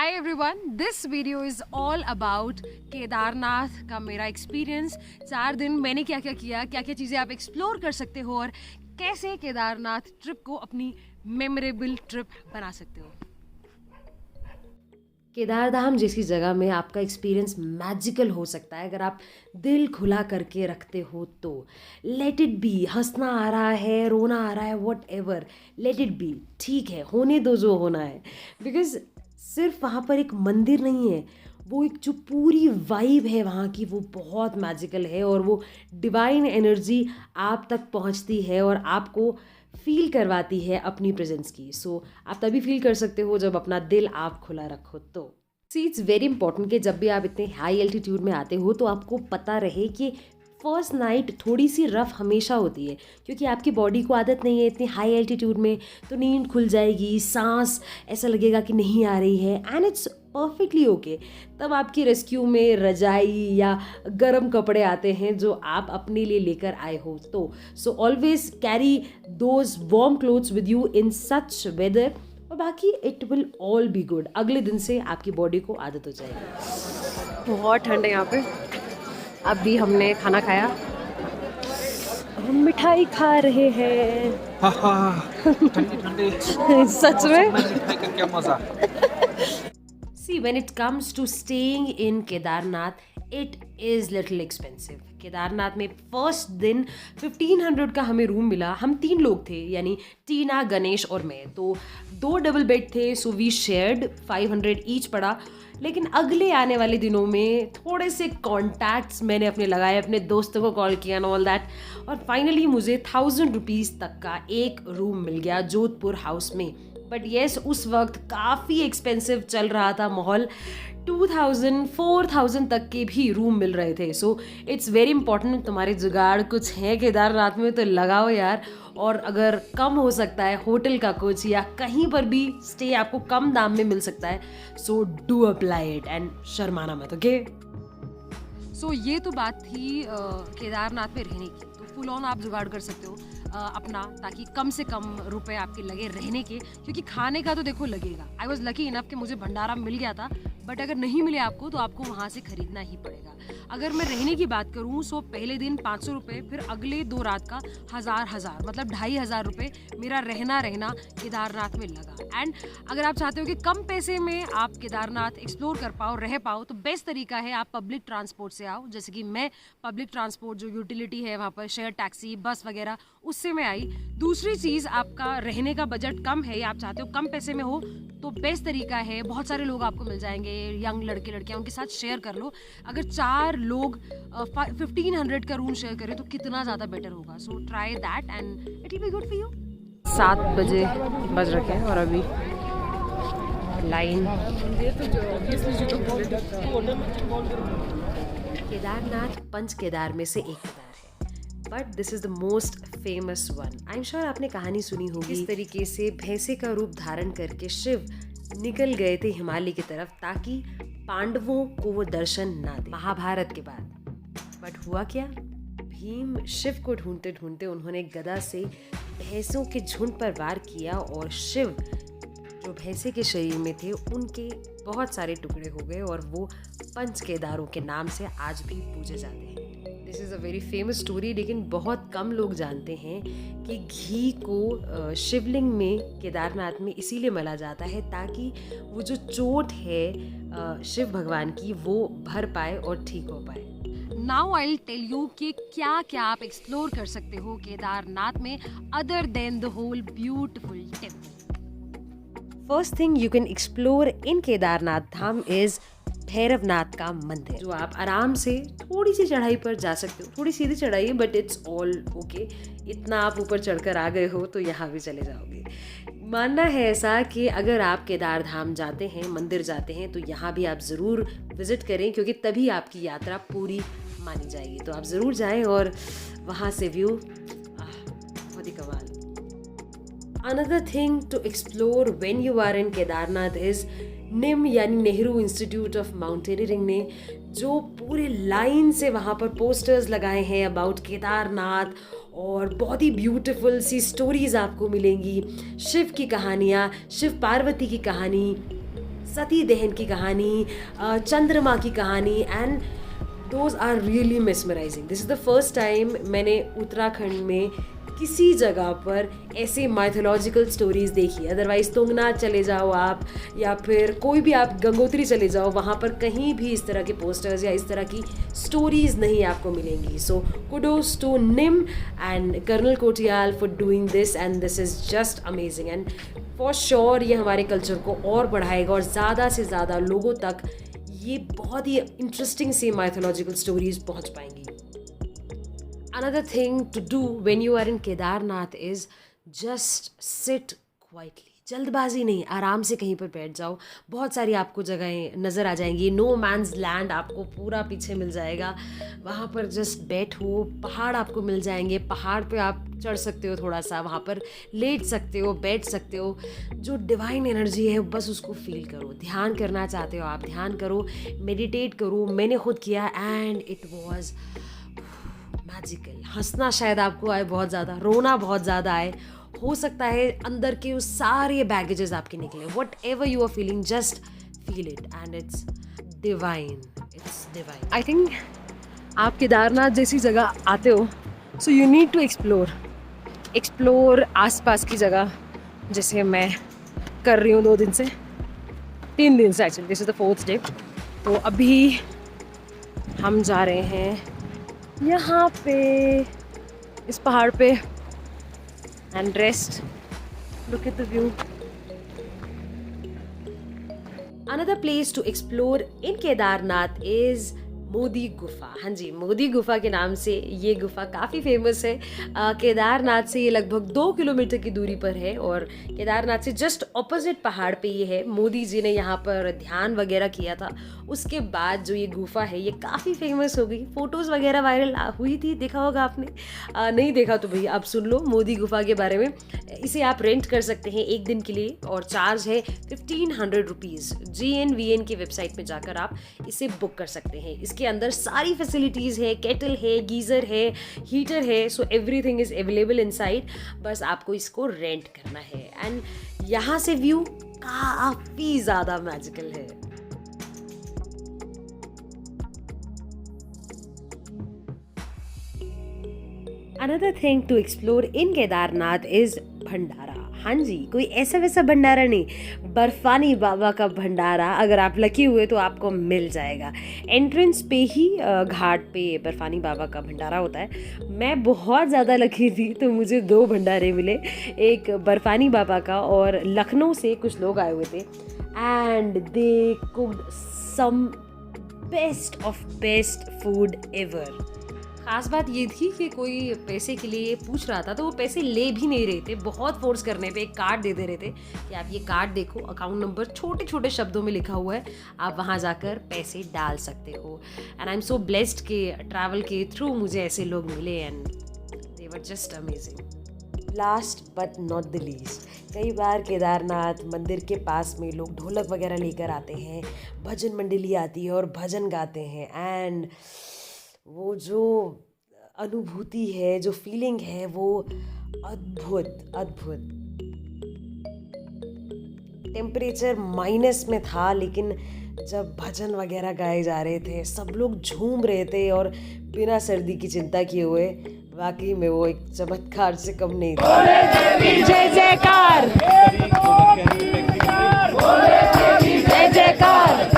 Hi everyone, this video is all about Kedarnath का मेरा experience. 4 दिन मैंने क्या क्या किया, क्या क्या चीज़ें आप एक्सप्लोर कर सकते हो और कैसे केदारनाथ ट्रिप को अपनी मेमोरेबल ट्रिप बना सकते हो। केदारधाम जैसी जगह में आपका एक्सपीरियंस मैजिकल हो सकता है अगर आप दिल खुला करके रखते हो तो। लेट इट बी, हंसना आ रहा है, रोना आ रहा है, what ever, let it be, ठीक है, होने दो जो होना है। बिकॉज सिर्फ वहाँ पर एक मंदिर नहीं है, वो एक जो पूरी वाइब है वहाँ की वो बहुत मैजिकल है और वो डिवाइन एनर्जी आप तक पहुँचती है और आपको फील करवाती है अपनी प्रेजेंस की। सो आप तभी फील कर सकते हो जब अपना दिल आप खुला रखो तो। सी इट्स वेरी इंपॉर्टेंट कि जब भी आप इतने हाई एल्टीट्यूड में आते हो तो आपको पता रहे कि फर्स्ट नाइट थोड़ी सी रफ हमेशा होती है, क्योंकि आपकी बॉडी को आदत नहीं है इतनी हाई एल्टीट्यूड में। तो नींद खुल जाएगी, सांस ऐसा लगेगा कि नहीं आ रही है, एंड इट्स परफेक्टली ओके। तब आपकी रेस्क्यू में रजाई या गर्म कपड़े आते हैं जो आप अपने लिए लेकर आए हो तो। So always carry those warm clothes with you in such weather, और बाकी it will all be good. अगले दिन से आपकी बॉडी को आदत हो जाएगी। बहुत ठंड है यहाँ पे। अभी हमने खाना खाया, हम मिठाई खा रहे हैं। ठंडी ठंडी सच में मिठाई का क्या मजा। See, when it comes to staying in Kedarnath, it is little expensive. Kedarnath में फर्स्ट दिन 1500 का हमें रूम मिला। हम 3 लोग थे, यानी टीना, गणेश और मैं। तो 2 डबल बेड थे, सो वी शेयर्ड, 500 ईच पड़ा। लेकिन अगले आने वाले दिनों में थोड़े से कॉन्टैक्ट्स मैंने अपने लगाए, अपने दोस्तों को कॉल किया एंड ऑल दैट, और फाइनली मुझे 1000 रुपीज़ तक का एक रूम मिल गया जोधपुर हाउस में। बट येस, उस वक्त काफ़ी एक्सपेंसिव चल रहा था माहौल। 2000 4000 तक के भी रूम मिल रहे थे। सो इट्स वेरी इंपॉर्टेंट, तुम्हारे जुगाड़ कुछ है केदारनाथ में तो लगाओ यार। और अगर कम हो सकता है होटल का कुछ या कहीं पर भी स्टे आपको कम दाम में मिल सकता है, so do apply it and शर्माना मत, ओके। सो ये तो बात थी केदारनाथ में रहने की। तो फुल ऑन आप जुगाड़ कर सकते हो अपना, ताकि कम से कम रुपए आपके लगे रहने के, क्योंकि खाने का तो देखो लगेगा। आई वॉज लकी इनफ कि मुझे भंडारा मिल गया था, बट अगर नहीं मिले आपको तो आपको वहाँ से खरीदना ही पड़ेगा। अगर मैं रहने की बात करूँ, सो पहले दिन 500 रुपये, फिर अगले 2 रात का 1000 मतलब 2500 रुपये मेरा रहना केदारनाथ में लगा। एंड अगर आप चाहते हो कि कम पैसे में आप केदारनाथ एक्सप्लोर कर पाओ, रह पाओ, तो बेस्ट तरीका है आप पब्लिक ट्रांसपोर्ट से आओ। जैसे कि मैं पब्लिक ट्रांसपोर्ट जो यूटिलिटी है वहाँ पर, शेयर टैक्सी, बस वगैरह, उससे मैं आई। दूसरी चीज़, आपका रहने का बजट कम है या आप चाहते हो कम पैसे में हो, तो बेस्ट तरीका है, बहुत सारे लोग आपको मिल जाएंगे, यंग लड़के लड़कियां, उनके साथ शेयर कर लो। अगर 4 लोग 1500 का रूम शेयर करें तो कितना ज़्यादा बेटर होगा। So try that and it will be good for you. 7 बजे बज रखे हैं और अभी लाइन। केदारनाथ पंच केदार में से एक केदार है, but this is the most famous one. I am sure आपने कहानी सुनी होगी। इस तरीके से भैंसे का रूप धारण करके शिव निकल गए थे हिमालय की तरफ ताकि पांडवों को वो दर्शन ना दे, महाभारत के बाद। बट हुआ क्या, भीम शिव को ढूंढते ढूंढते उन्होंने गदा से भैंसों के झुंड पर वार किया और शिव जो भैंसे के शरीर में थे उनके बहुत सारे टुकड़े हो गए और वो पंच केदारों के नाम से आज भी पूजे जाते हैं। This is a very famous story, लेकिन बहुत कम लोग जानते हैं कि घी को शिवलिंग में केदारनाथ में इसीलिए मला जाता है ताकि वो जो चोट है शिव भगवान की वो भर पाए और ठीक हो पाए। Now I will tell you कि क्या क्या आप एक्सप्लोर कर सकते हो केदारनाथ में other than the whole beautiful temple. First thing you can explore in Kedarnath Dham is Bhairavnath का मंदिर, जो आप आराम से थोड़ी सी चढ़ाई पर जा सकते हो। थोड़ी सीधी चढ़ाई है बट इट्स ऑल ओके। इतना आप ऊपर चढ़कर आ गए हो तो यहाँ भी चले जाओगे। मानना है ऐसा कि अगर आप केदार धाम जाते हैं, मंदिर जाते हैं, तो यहाँ भी आप ज़रूर विजिट करें, क्योंकि तभी आपकी यात्रा पूरी मानी जाएगी। तो आप ज़रूर जाएं और वहाँ से व्यू बहुत ही कमाल। Another thing to explore when you are in Kedarnath is निम यानी नेहरू इंस्टीट्यूट ऑफ माउंटेनियरिंग ने जो पूरे लाइन से वहाँ पर पोस्टर्स लगाए हैं अबाउट केदारनाथ, और बहुत ही ब्यूटीफुल सी स्टोरीज आपको मिलेंगी। शिव की कहानियाँ, शिव पार्वती की कहानी, सती दहन की कहानी, चंद्रमा की कहानी, and those are really mesmerising. This is the first time मैंने उत्तराखंड में किसी जगह पर ऐसे माइथोलॉजिकल स्टोरीज़ देखी. अदरवाइज़ तुंगनाथ चले जाओ आप, या फिर कोई भी आप गंगोत्री चले जाओ, वहाँ पर कहीं भी इस तरह के पोस्टर्स या इस तरह की स्टोरीज़ नहीं आपको मिलेंगी. So kudos to Nim and colonel Kotiyal for doing this, and this is just amazing. And for sure ये हमारे कल्चर को और बढ़ाएगा और ज़्यादा से ज़्यादा लोगों तक ये बहुत ही इंटरेस्टिंग सी माइथोलॉजिकल स्टोरीज पहुंच पाएंगी. Another thing to do when you are in Kedarnath is just sit quietly. जल्दबाजी नहीं, आराम से कहीं पर बैठ जाओ. बहुत सारी आपको जगहें नज़र आ जाएंगी. नो मैन्स लैंड आपको पूरा पीछे मिल जाएगा. वहाँ पर जस्ट बैठो, पहाड़ आपको मिल जाएंगे. पहाड़ पे आप चढ़ सकते हो, थोड़ा सा वहाँ पर लेट सकते हो, बैठ सकते हो. जो डिवाइन एनर्जी है बस उसको फील करो. ध्यान करना चाहते हो आप ध्यान करो, मेडिटेट करो. मैंने खुद किया एंड इट वॉज मैजिकल. हंसना शायद आपको आए बहुत ज़्यादा, रोना बहुत ज़्यादा आए. हो सकता है अंदर के उस सारे बैगेजेस आपके निकले. Whatever you are feeling, just feel it and it's divine. It's divine. I think आप केदारनाथ जैसी जगह आते हो, so you need to explore आसपास की जगह, जैसे मैं कर रही हूँ 2 दिन से, 3 दिन से actually. This is the 4th day. तो अभी हम जा रहे हैं यहाँ पे इस पहाड़ पे and rest. Look at the view. Another place to explore in Kedarnath is Modi Gufa. हाँ जी, मोदी गुफा के नाम से ये गुफा काफ़ी फेमस है. केदारनाथ से ये लगभग 2 किलोमीटर की दूरी पर है और केदारनाथ से जस्ट ऑपोजिट पहाड़ पे ये है. मोदी जी ने यहाँ पर ध्यान वगैरह किया था. उसके बाद जो ये गुफा है ये काफ़ी फेमस हो गई. फ़ोटोज़ वगैरह वायरल हुई थी, देखा होगा आपने. नहीं देखा तो भैया आप सुन लो मोदी गुफा के बारे में. इसे आप रेंट कर सकते हैं 1 दिन के लिए और चार्ज है 1500 रुपीज़. GNVN की वेबसाइट में जाकर आप इसे बुक कर सकते हैं. इसके अंदर सारी फैसिलिटीज़ है, केटल है, गीज़र है, हीटर है. So everything is available inside. बस आपको इसको रेंट करना है. एंड यहाँ से व्यू काफ़ी ज़्यादा मैजिकल है. Another thing to explore in Kedarnath is भंडारा. हाँ जी, कोई ऐसा वैसा भंडारा नहीं, बर्फानी बाबा का भंडारा. अगर आप लकी हुए तो आपको मिल जाएगा. एंट्रेंस पे ही घाट पे बर्फानी बाबा का भंडारा होता है. मैं बहुत ज़्यादा लकी थी तो मुझे 2 भंडारे मिले. एक बर्फानी बाबा का और लखनऊ से कुछ लोग आए हुए थे and they cooked some best of best food ever. ख़ास बात ये थी कि कोई पैसे के लिए पूछ रहा था तो वो पैसे ले भी नहीं रहे थे. बहुत फोर्स करने पे एक कार्ड दे दे रहे थे कि आप ये कार्ड देखो, अकाउंट नंबर छोटे छोटे शब्दों में लिखा हुआ है, आप वहाँ जाकर पैसे डाल सकते हो. And I am so blessed कि ट्रैवल के थ्रू मुझे ऐसे लोग मिले and they were just amazing. Last but not the least, कई बार केदारनाथ मंदिर के पास में लोग ढोलक वगैरह लेकर आते हैं, भजन मंडली आती है और भजन गाते हैं. एंड वो जो अनुभूति है, जो फीलिंग है, वो अद्भुत अद्भुत. टेम्परेचर माइनस में था लेकिन जब भजन वगैरह गाए जा रहे थे, सब लोग झूम रहे थे और बिना सर्दी की चिंता किए हुए. वाकई में वो एक चमत्कार से कम नहीं था. जय जयकार, जय जयकार,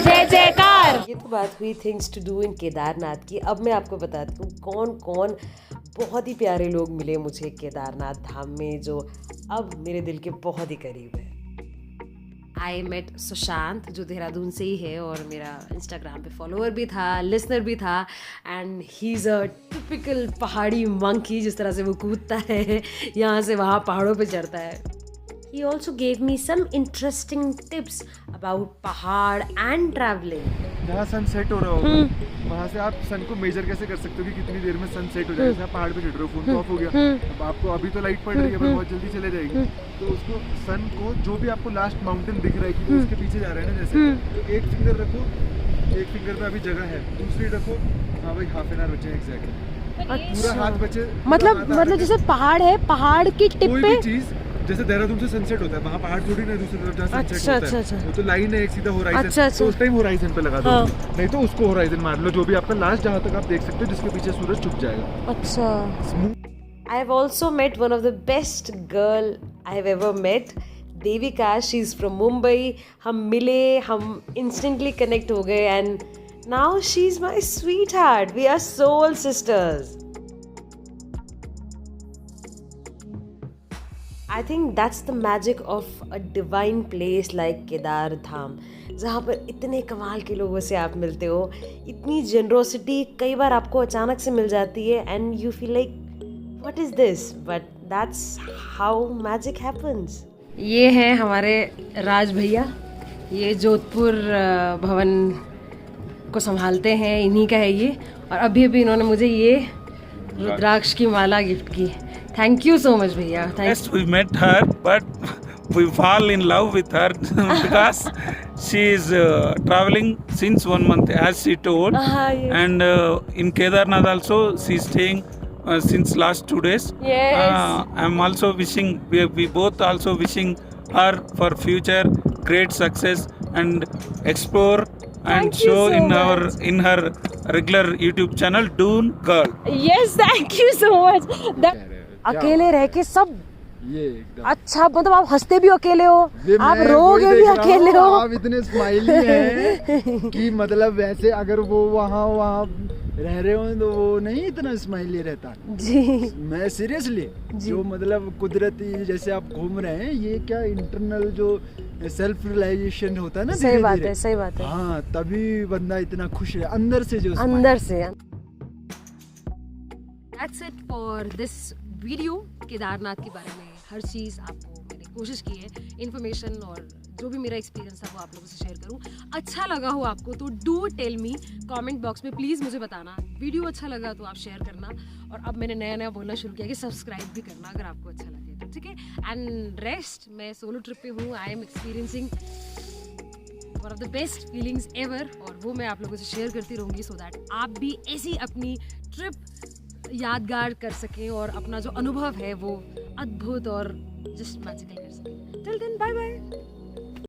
जय जयकार. ये तो बात हुई things to do in Kedarnath की. अब मैं आपको बताती हूँ कौन कौन बहुत ही प्यारे लोग मिले मुझे केदारनाथ धाम में, जो अब मेरे दिल के बहुत ही करीब है. आई मेट सुशांत, जो देहरादून से ही है और मेरा इंस्टाग्राम पे फॉलोअर भी था, लिसनर भी था. And he is a typical पहाड़ी मंकी. जिस तरह से वो कूदता है यहाँ से वहाँ पहाड़ों पे चढ़ता है. He also gave me some interesting tips about पहाड़ and traveling. जहाँ सन सेट हो रहा होगा वहाँ से आप सन को मेजर कैसे कर सकते हो कि कितनी देर में सन सेट हो जाएगा. आप पहाड़ पे चढ़ रहे हो, फोन तो ऑफ हो गया, अब आपको अभी तो लाइट पड़ रही है पर बहुत जल्दी चले जाएगी. तो उसको सन को जो भी आपको लास्ट माउंटेन दिख रहा है कि वो उसके पीछे जा रहा है ना, जैसे तो एक फिंगर रखो, एक फिंगर पे अभी जगह है, दूसरी रखो. हाँ भाई, हाफ एन आवर बचे एग्जैक्टली. पूरा हाथ बचे, मतलब जैसे पहाड़ है, पहाड़ की टिप पे चीज जैसे देहरादून से सनसेट होता है, वहाँ पहाड़ थोड़ी ना दूसरी तरफ जहाँ सनसेट अच्छा, होता है, अच्छा, अच्छा। वो तो लाइन है एक सीधा होराइजन, अच्छा, अच्छा। तो उस टाइम होराइजन पे लगा दो, हाँ। नहीं तो उसको होराइजन मार लो, जो भी आपका लास्ट जहाँ तक आप देख सकते हो, जिसके पीछे सूरज छुप जाएगा। अच्छा। I have also met one of the best girl I have ever met, Devika. She's from Mumbai. हम मिले, हम instantly connect हो गए, and now she's my sweetheart. We are soul sisters. I think that's the magic of a divine place like Kedar Dham, जहाँ पर इतने कमाल के लोगों से आप मिलते हो, इतनी जेनरोसिटी कई बार आपको अचानक से मिल जाती है, and you feel like what is this? But that's how magic happens. ये हैं हमारे राज भैया, ये जोधपुर भवन को संभालते हैं, इन्हीं का है ये, और अभी अभी इन्होंने मुझे ये रुद्राक्ष की माला गिफ्ट की। थैंक यू सो मच भैया। Yes, we met her, but we fall in love with her because she is traveling since 1 month, as she told, Yes. and in Kedarnath also she is staying since last 2 days. Yes. I'm also wishing, we both also wishing her for future great success and explore and Thank you show so in much. in her regular YouTube channel Dune Girl. Yes, thank you so much. अकेले रह के सब ये एकदम अच्छा, मतलब आप हंसते भी अकेले हो, वे आप मैं रोगे वही भी देख रहा अकेले हूँ, हो। आप इतने स्माइली हैं कि मतलब वैसे अगर वो वहाँ रह रहे हो तो वो नहीं इतना स्माइली रहता। जी मैं सीरियसली, जो मतलब कुदरती जैसे आप घूम रहे हैं, ये क्या इंटरनल जो सेल्फ रियलाइजेशन होता है ना, सही बात है, सही बात है। हाँ, तभी बंदा इतना खुश है अंदर से, जो अंदर से। That's it for this video. Kedarnath के बारे में हर चीज़ आपको मैंने कोशिश की है इन्फॉर्मेशन और जो भी मेरा एक्सपीरियंस था वो आप लोगों से शेयर करूं। अच्छा लगा हो आपको तो do tell me, comment box में प्लीज़ मुझे बताना। वीडियो अच्छा लगा तो आप शेयर करना, और अब मैंने नया नया बोलना शुरू किया कि सब्सक्राइब भी करना अगर आपको अच्छा लगे तो, ठीक है। एंड रेस्ट, मैं सोलो ट्रिप पे हूँ, I am experiencing one of the best feelings ever, और वो मैं आप लोगों से शेयर करती रहूँगी सो दैट आप भी ऐसी अपनी ट्रिप यादगार कर सकें और अपना जो अनुभव है वो अद्भुत और जस्ट मैजिकल कर सकें। Till then, bye bye.